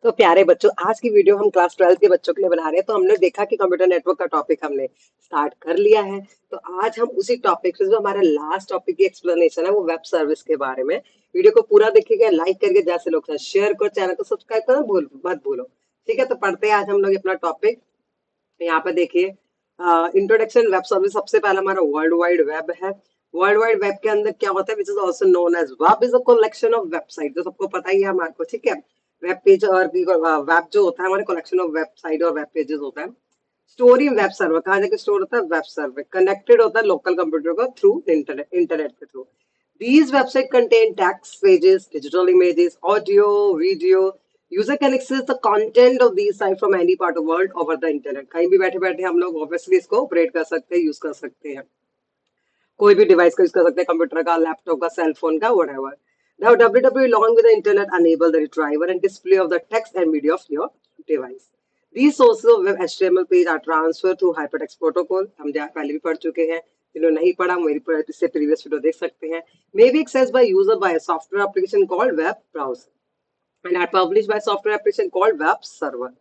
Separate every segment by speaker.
Speaker 1: तो प्यारे बच्चों, आज की वीडियो हम क्लास 12 के बच्चों के लिए बना रहे हैं। तो हमने देखा कि कंप्यूटर नेटवर्क का टॉपिक हमने स्टार्ट कर लिया है। तो आज हम उसी टॉपिक से, जो हमारा लास्ट टॉपिक की एक्सप्लेनेशन है, वो वेब सर्विस के बारे में। वीडियो को पूरा देखिएगा, लाइक करके जैसे लोग शेयर करो, चैनल को सब्सक्राइब करना मत भूलो। ठीक है, तो पढ़ते हैं आज हम लोग अपना टॉपिक। यहाँ पे देखिए, इंट्रोडक्शन वेब सर्विस। सबसे पहला हमारा वर्ल्ड वाइड वेब है। वर्ल्ड वाइड वेब के अंदर क्या होता है, which is also known as web, is a collection of website. जो सबको पता ही है हमारे को, ठीक है। वेब पेज और भी वेब जो होता है हमारे कलेक्शन ऑफ वेबसाइट और वेब पेजेस होता है। स्टोरी वेब सर्वर, कहाँ जाके स्टोर होता है, वेब सर्वर कनेक्टेड होता है लोकल कंप्यूटर को थ्रू इंटरनेट के through. These websites contain text, pages, digital images, audio, video. User can access the content of these sites from any part of the world over the internet. कहीं भी बैठे बैठे हम लोग obviously इसको operate कर सकते हैं, यूज कर सकते हैं। कोई भी डिवाइस का यूज कर सकते हैं, कंप्यूटर का, लैपटॉप का, सेल फोन का, whatever. Now www along with the internet enable the retrieval and display of the text and media of your device. These sources of web HTML page are transferred through hypertext protocol. हम पहले भी पढ़ चुके हैं। जिन्होंने नहीं पढ़ा, मेरी इससे प्रीवियस वीडियो देख सकते हैं। May be accessed by user by a software application called web browser and are published by software application called web server.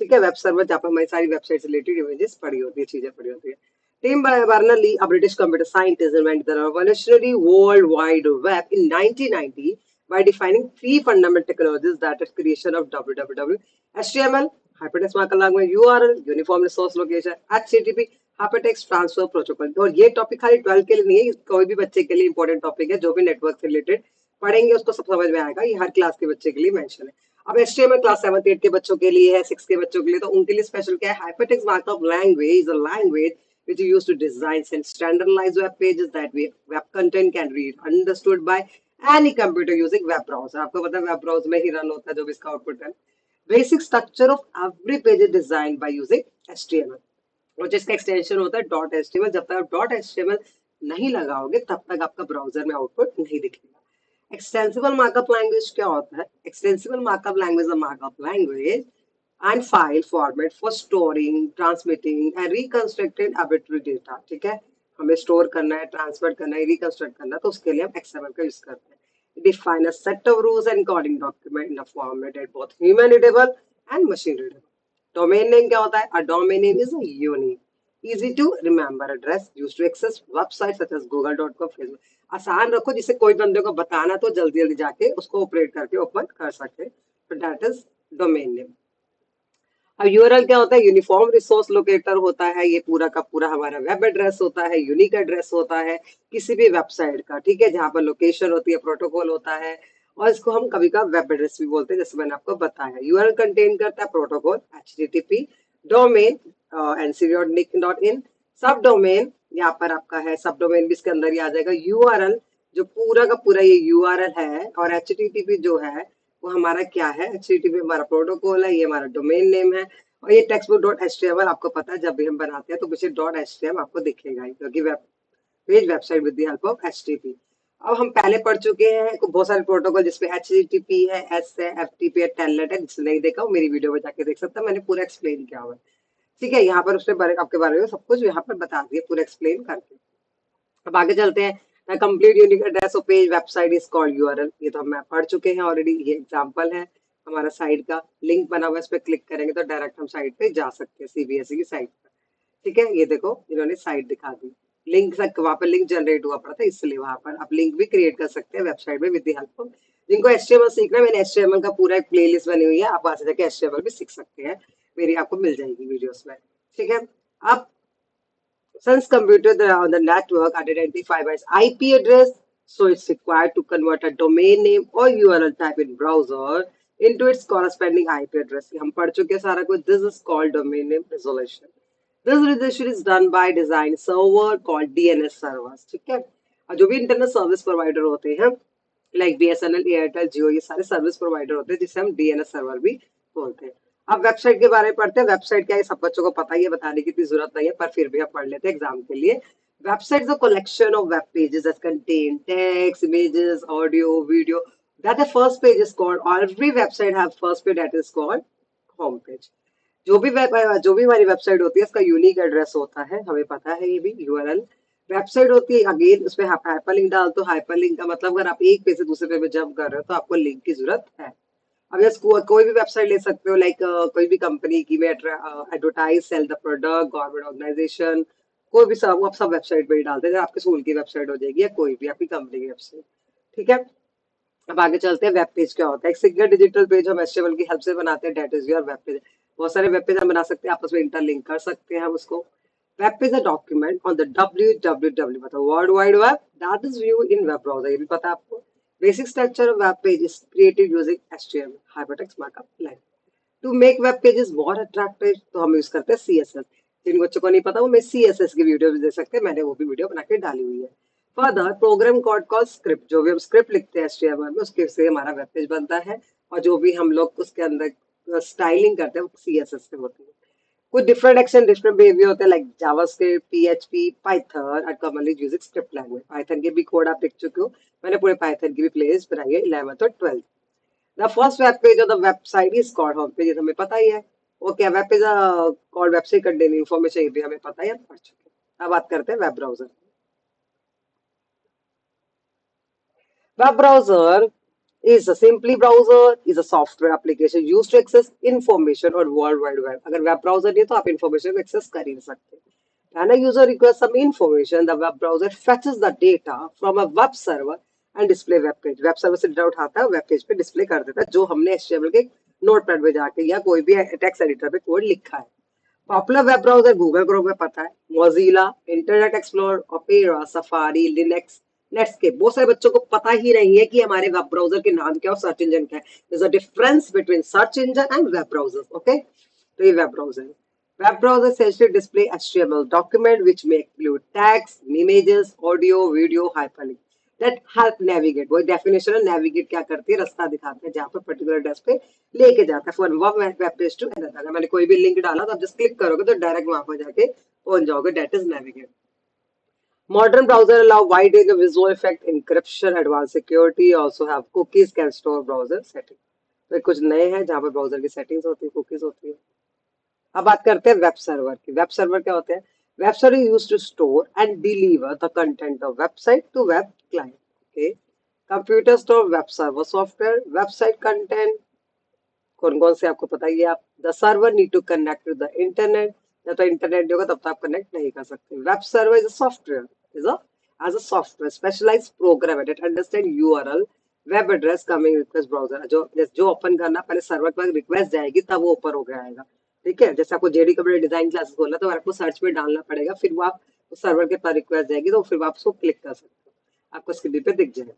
Speaker 1: ठीक है, वेब सर्वर जहाँ पर हमारी सारी वेबसाइट से रिलेटेड इमेजेस पड़ी होती है, चीजें पड़ी होती है। Tim Berners-Lee, a British computer scientist, invented the revolutionary World Wide Web in 1990 by defining three fundamental technologies, that is creation of www, HTML, hypertext markup language, URL, uniform resource location, HTTP, hypertext transfer protocol। और ये topic खाली 12 के लिए नहीं है, कोई भी बच्चे के लिए इंपॉर्टेंट टॉपिक है। जो भी नेटवर्क से रिलेटेड पढ़ेंगे उसको सब समझ में आएगा। ये हर क्लास के बच्चे के लिए मेंशन है। अब HTML क्लास 7 8 के बच्चों के लिए है, 6 के बच्चों के लिए। तो उनके लिए स्पेशल क्या है, hypertext markup language, the language which is used to design and standardize web pages that web content can be understood by any computer using web browser। आपको पता है वेब ब्राउजर में ही रन होता है जो भी इसका आउटपुट है। Basic structure of every page is design by using HTML, और जिसका एक्सटेंशन होता है डॉट HTML। जब तक आप डॉट HTML नहीं लगाओगे तब तक आपका ब्राउजर में आउटपुट नहीं दिखेगा। एक्सटेंसिबल मार्कअप लैंग्वेज क्या होता है? Extensible markup language markup language and file format for storing, transmitting and reconstructing arbitrary data। ठीक है, हमें स्टोर करना है, ट्रांसफर करना है, रिकंस्ट्रक्ट करना है, तो उसके लिए हम XML का यूज करते हैं। Define a set of rules and coding document in a format that both human readable and machine readable. Domain name क्या होता है? A domain name is a unique easy to remember address used to access websites such as google.com, facebook। आसान रखो जिससे कोई बंदे को बताना तो जल्दी जल्दी जाके उसको ऑपरेट करके ओपन कर सके। तो दैट इज डोमेन नेम। अब यूआरएल क्या होता है? यूनिफॉर्म रिसोर्स लोकेटर होता है। ये पूरा का पूरा हमारा वेब एड्रेस होता है, यूनिक एड्रेस होता है किसी भी वेबसाइट का। ठीक है, जहाँ पर लोकेशन होती है, प्रोटोकॉल होता है, और इसको हम कभी का वेब एड्रेस भी बोलते हैं, जैसे मैंने आपको बताया। यूआरएल कंटेन करता है प्रोटोकॉल, एचटीटीपी, डोमेन, ncr.nic.in, सब डोमेन। यहाँ पर आपका है सब डोमेन भी इसके अंदर ही आ जाएगा। यूआरएल जो पूरा का पूरा ये यूआरएल है, और एचटीटीपी जो है वो हमारा क्या है? एचटीटीपी हमारा प्रोटोकॉल है, ये हमारा डोमेन नेम है। और ये टेक्स्ट बुक डॉट एचटीएमएल, आपको पता है जब भी हम बनाते हैं तो पीछे डॉट एचटीएमएल आपको दिखेगा ही, क्योंकि web page website with the help of HTTP. अब हम पहले पढ़ चुके हैं बहुत सारे प्रोटोकॉल, जिसपे एचटीटीपी है, एस है, एफटीपी है, टेलनेट है। जिसने नहीं देखा वो मेरी वीडियो में जाके देख सकता है, मैंने पूरा एक्सप्लेन किया हुआ है। ठीक है, यहाँ पर उसने आपके बारे में सब कुछ यहाँ पर बता दिया पूरा एक्सप्लेन करके। अब आगे चलते हैं। Complete unique address of page website is called URL. ये तो हम पढ़ चुके हैं ऑलरेडी। ये एग्जांपल है हमारा साइट का, लिंक बना हुआ है, इस पर क्लिक करेंगे तो डायरेक्ट हम साइट पे जा सकते हैं, सीबीएसई की साइट पर। ठीक है, ये देखो इन्होंने साइट दिखा दी। लिंक वहां पर लिंक जनरेट हुआ पड़ा था, इसलिए वहां पर आप लिंक भी क्रिएट कर सकते हैं वेबसाइट में विद द हेल्प ऑफ। जिनको एचटीएमएल सीखना है, मैंने एचटीएमएल का पूरा एक प्लेलिस्ट बनी हुई है, आप वहां से जाके एचटीएमएल भी सीख सकते हैं, मेरी आपको मिल जाएगी वीडियोस में। ठीक है, अब since computers on the network are identified by its IP address, so it's required to convert a domain name or URL type in browser into its corresponding IP address। हम पढ़ चुके हैं सारा कुछ। This is called domain name resolution। This resolution is done by design server called DNS servers। ठीक है, और जो भी इंटरनेट सर्विस प्रोवाइडर होते हैं लाइक BSNL, एयरटेल, जियो, ये सारे सर्विस प्रोवाइडर होते हैं जिसे हम DNS सर्वर भी बोलते हैं। अब वेबसाइट के बारे में पढ़ते हैं। वेबसाइट क्या है सब बच्चों को पता ही है, बताने की इतनी जरूरत नहीं है, पर फिर भी आप पढ़ लेते हैं एग्जाम के लिए। Website is a collection of web pages that contain text, images, audio, video, that the first page is called, every website have first page that is called home page। जो भी हमारी वेबसाइट होती है इसका unique address होता है, हमें पता है ये भी। यूआरएल वेबसाइट होती है, अगेन उसमें हाइपरलिंक डाल, तो हाइपरलिंक का मतलब अगर आप एक पेज से दूसरे पेज में जंप कर रहे हो तो आपको लिंक की जरूरत है। अब जैसे कोई भी वेबसाइट ले सकते हो, लाइक कोई भी कंपनी की में advertise sell the product, government organisation, कोई भी सब, वो आप सब वेबसाइट पे ही डालते हैं। आपके स्कूल की वेबसाइट हो जाएगी या कोई भी आपकी कंपनी की वेबसाइट। ठीक है, अब आगे चलते हैं। वेब पेज क्या होता है? एक सिंगल डिजिटल पेज हम एचटीएमएल की हेल्प से बनाते हैं, that is your web page. बहुत सारे वेब पेज हम बना सकते हैं, आपस में इंटरलिंक कर सकते हैं हम उसको। Web page a document on the www, मतलब world wide web, that is view in web browser. ये भी पता है आपको। Basic structure of web page is created using HTML hypertext markup language. To make web pages more attractive तो हम use करते हैं सीएसएस। जिन बच्चों को नहीं पता वो मैं सीएसएस की वीडियो भी दे सकते हैं, मैंने वो भी वीडियो बना के डाली हुई है। Further program code call script, जो भी हम स्क्रिप्ट लिखते हैं एचटीएमएल में, उसके से हमारा वेब पेज बनता है। और जो भी हम लोग उसके अंदर स्टाइलिंग करते हैं वो सीएसएस से होती है। कुछ डिफरेंट एक्शन डिफरेंट बिहेवियर होते हैं, like JavaScript, PHP, Python and commonly using script language. Python के भी कोड आप देख चुके हो, मैंने पूरे पाइथन की भी प्लेलिस्ट बनाई है 11th और 12th। The first web page of the website is called home page, हमें पता ही है। Okay, web page called website containing information, ये भी हमें पता है, पढ़ चुके हैं। अब बात करते हैं web browser. Web browser is a simply browser is a software application used to access information on world wide web। अगर वेब ब्राउजर नहीं है तो आप इंफॉर्मेशन को एक्सेस कर ही नहीं सकते। When a user requests some information, the web browser fetches the data from a web server and display web page। Web server से डेटा उठाता है, वेब पेज पे डिस्प्ले कर देता है, जो हमने एचटीएमएल के नोटपैड पे जाके या कोई भी टेक्स्ट एडिटर पे कोड लिखा है। Popular web browser Google Chrome में पता है, Mozilla, internet explorer, opera, safari, Linux, Netscape. बहुत सारे बच्चों को पता ही नहीं है कि हमारे वेब ब्राउजर के नाम क्या और सर्च इंजन क्या है। There is a difference between search engine and web browser. Okay, तो ये वेब ब्राउजर है। Web browser essentially display HTML document which may include text, images, audio, video, hyperlink that help navigate। वो definition है, navigate क्या करती है, रास्ता दिखाते हैं जहाँ पर पर्टिकुलर एड्रेस पे लेके जाता है from one web page to another. अगर मैंने कोई भी लिंक डाला तो आप जस्ट क्लिक करोगे तो डायरेक्ट वहां पर जाके पहुंच जाओगे, that is navigate. Modern browser allow wide range of visual effect, encryption, advanced security, also have cookies can store browser setting। तो कुछ नए हैं जहाँ पर ब्राउजर की सेटिंग्स होती है, कुकीज होती है। अब बात करते हैं वेब सर्वर की। वेब सर्वर क्या होते हैं? Web server use to store and deliver the content of website to web client. Okay, computer store web server software, website content कौन कौन से आपको पता ही है। आप the server need to connect to the internet, जब तक इंटरनेट नहीं होगा तब तक आप कनेक्ट नहीं कर सकते। Web server is a software, is a as a software specialized program that understand URL, web address, coming request, browser. जो ओपन करना पहले सर्वर पर रिक्वेस्ट जाएगी तब वो ऊपर हो गया आएगा। ठीक है, जैसे आपको जेडी कम्प्यूटर डिजाइन क्लासेस बोला तो आपको सर्च में डालना पड़ेगा, फिर वो आप उस सर्वर के पास रिक्वेस्ट जाएगी तो फिर आप उसको क्लिक कर सकते हो, आपको स्क्रीन पे दिख जाएगा।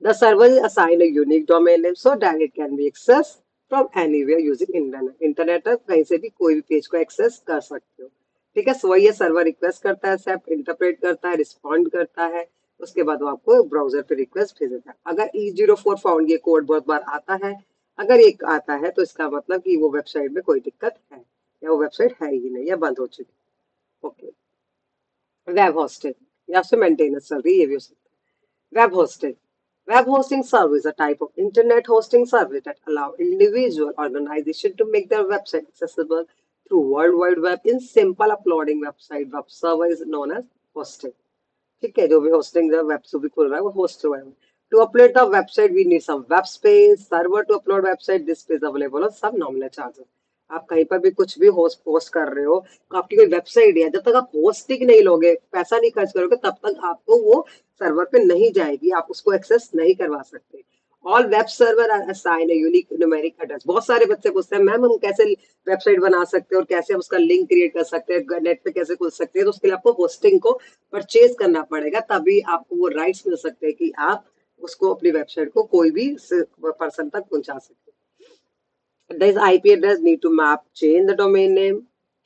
Speaker 1: The server is assigned a unique domain name so that it can be accessed from anywhere using internet। Internet तक कहीं से भी कोई भी पेज को एक्सेस कर सकते हो। ठीक है, सो ये सर्वर रिक्वेस्ट करता है, एक्सेप्ट, इंटरप्रेट करता है, रिस्पॉन्ड करता है, उसके बाद वो आपको ब्राउजर पे रिक्वेस्ट भेज देता है। अगर E04 फाउंड ये कोड बहुत बार आता है, अगर एक आता है तो इसका मतलब कि वो वेबसाइट में कोई दिक्कत है या वो वेबसाइट है ही नहीं या बंद हो चुकी है। ओके, वेब होस्टिंग या फिर मेंटेनेंस चल रही है, ये भी हो सकता है। Web hosting, web hosting service, a type of internet hosting service that allow individual organization to make their website accessible through World Wide Web in simple uploading website। Web server is known as hosting। ठीक है, जो भी hosting जो web से भी खुल रहा है वो होस्ट हुआ है। To upload the website we need some web space server to upload website, this is available on some nominal charges। आप कहीं पर भी कुछ भी होस्ट पोस्ट कर रहे हो तो आपकी कोई वेबसाइट है, जब तक आप होस्टिंग नहीं लोगे, पैसा नहीं खर्च करोगे, तब तक आपको वो सर्वर पे नहीं जाएगी, आप उसको एक्सेस नहीं करवा सकते। All web server assign unique numeric address. बहुत सारे बच्चे पूछते हैं मैम हम कैसे वेबसाइट बना सकते हैं और कैसे हम उसका लिंक क्रिएट कर सकते हैं, नेट पे कैसे खुल सकते हैं। तो उसके लिए आपको होस्टिंग को परचेज करना पड़ेगा, तभी आपको वो राइट्स मिल सकते हैं कि आप उसको अपनी वेबसाइट को कोई भी पर्सन तक पहुंचा सकते हैं। This IP address need to map change the domain name,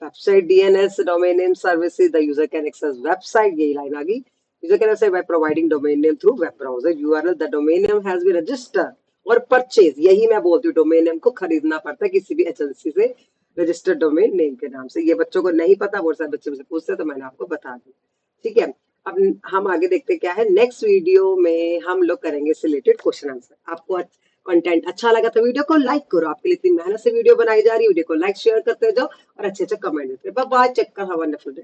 Speaker 1: website DNS domain name services, the user can access website, यही लाइन आ गई। User can access by providing domain name through web browser URL, the domain name has been registered और purchase, यही मैं बोलती हूँ, domain name को खरीदना पड़ता है किसी भी एजेंसी से रजिस्टर्ड डोमेन नेम के नाम से। ये बच्चों को नहीं पता, बहुत सारे बच्चे मुझसे पूछते हैं तो मैंने आपको बता दी। ठीक है, अब हम आगे देखते क्या है। नेक्स्ट वीडियो में हम लोग करेंगे इससे रिलेटेड क्वेश्चन आंसर। आपको कंटेंट अच्छा लगा तो वीडियो को लाइक करो, आपके लिए इतनी मेहनत से वीडियो बनाई जा रही है, वीडियो को लाइक शेयर करते जाओ और अच्छे अच्छे कमेंट देते। बाय बाय, चेक कर, हैव अ वंडरफुल डे।